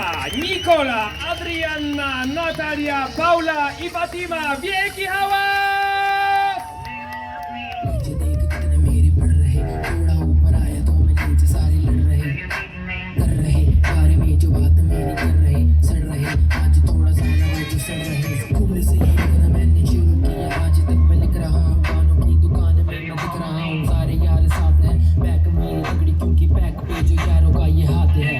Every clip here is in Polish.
Ada, Nicola, Adrianna, Natalia, Paula i Fatima. Wielki hałas! नीचे देख कितने मेरे पढ़ रहे, थोड़ा ऊपर आया तो मैं नीचे सारे लड़ रहे, कर रहे बारे में जो बात मेरी कर रहे, सड़ रहे आज थोड़ा सा ना वो जो सड़ रहे। स्कूल से ही लिखना मैंने शुरू किया, आज तक मैं लिख रहा हूँ गानों की दुकान में मैं दिख रहा हूँ। सारे यार साथ हैं, बैक मेरी तगड़ी क्योंकि बैक पे जो यारों का ये हाथ है।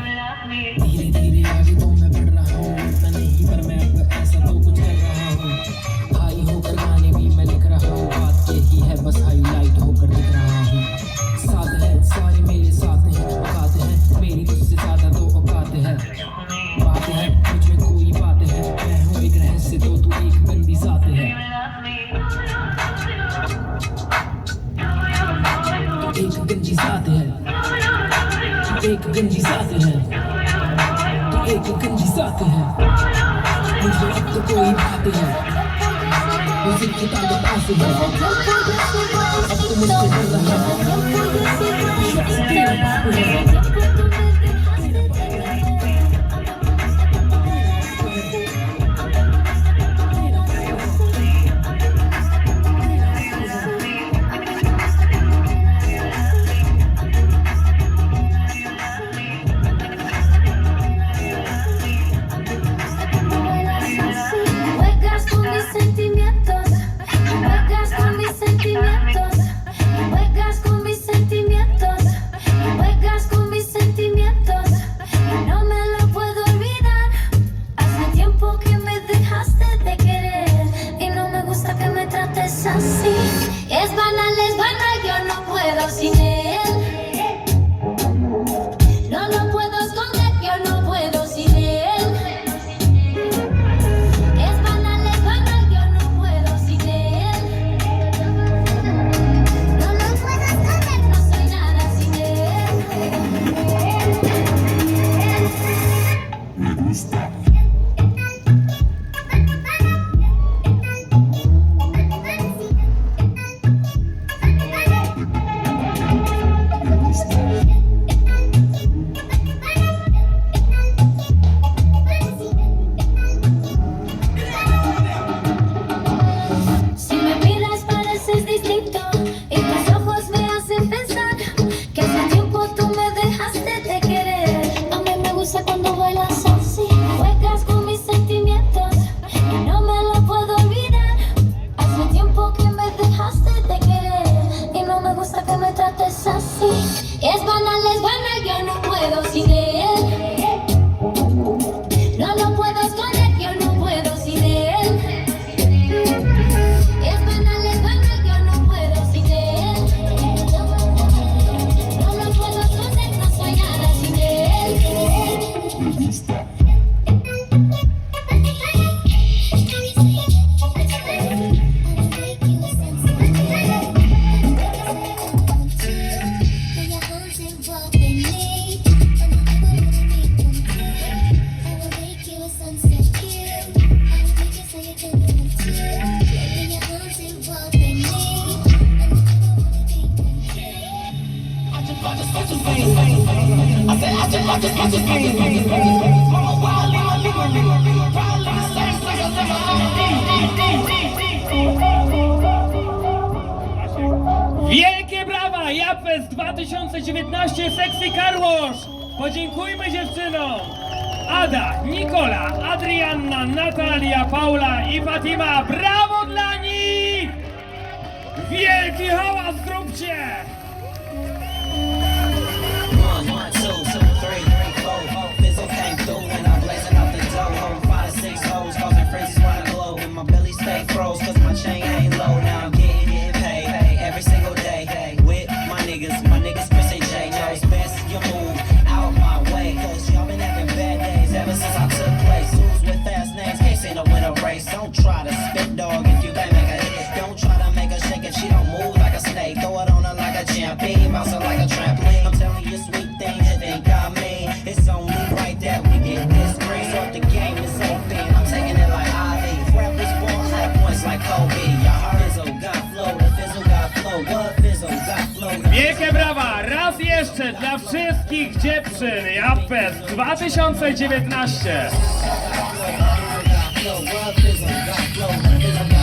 धीरे धीरे आगे तो मैं बढ़ रहा हूँ, इतना नहीं पर मैं अब ऐसा तो कुछ कर रहा हूँ। हाई होकर गाने भी मैं लिख रहा हूँ, बात यही है बस हाईलाइट होकर दिख रहा हूँ। साथ है सारे मेरे साथ हैं, औकात है मेरी मुझसे ज्यादा तो औकात है। बात है मुझ में कोई बात है, मैं हूँ एक रहस्य तो तू एक गंदी साथ है। एक गंजी साथ है, एक गंजी साथ है, एक गंजी साथ है। मुझे अब तो कोई बात है, मुझे किताब पास है, अब तो मुझसे डर रहा है। Juegas con mis sentimientos, juegas con mis sentimientos, juegas con mis sentimientos, juegas con mis sentimientos, y no me lo puedo olvidar. Hace tiempo que me dejaste de querer y no me gusta que me trates así. Es banal, yo no puedo sin él. No lo puedo esconder, yo no puedo sin él. Es banal, yo no puedo sin él. No lo puedo esconder, no soy nada sin él. Si me miras pareces distinto y tus ojos me hacen pensar que hace tiempo tú me dejaste de querer. A mí me gusta cuando vuelas así, juegas con mis sentimientos y no me lo puedo olvidar. Hace tiempo que me dejaste de querer y no me gusta que me trates así. Es banal, yo no puedo sin él. No lo puedo esconder, yo no puedo sin él. Es banal, yo no puedo sin él. No lo puedo esconder, no soy nada sin él. Wielkie brawa! Japfest 2019 Sexy Car Wash! Podziękujmy dziewczynom! Ada, Nicola, Adrianna, Natalia, Paula i Fatima. Brawo dla nich! Wielki hałas zróbcie! 1, 2, 3, 4. Fizzle came through and I'm blazing out the dough. Home 5 to 6 hoes, causing frenzies round the globe. And my belly stay froze, cause my chain ain't low. Now I'm getting paid every single day. With my niggas, Chris and J. No expense, you move out my way. Cause y'all been having bad days ever since I took place. Who's with fast names, can't say no win a race. Don't try to spit dog if you can't make a hit. Don't try to make her shake if she don't move like a snake. Throw it on her like a jeszcze dla wszystkich dziewczyn Japfest 2019. Got flow, what is got flow,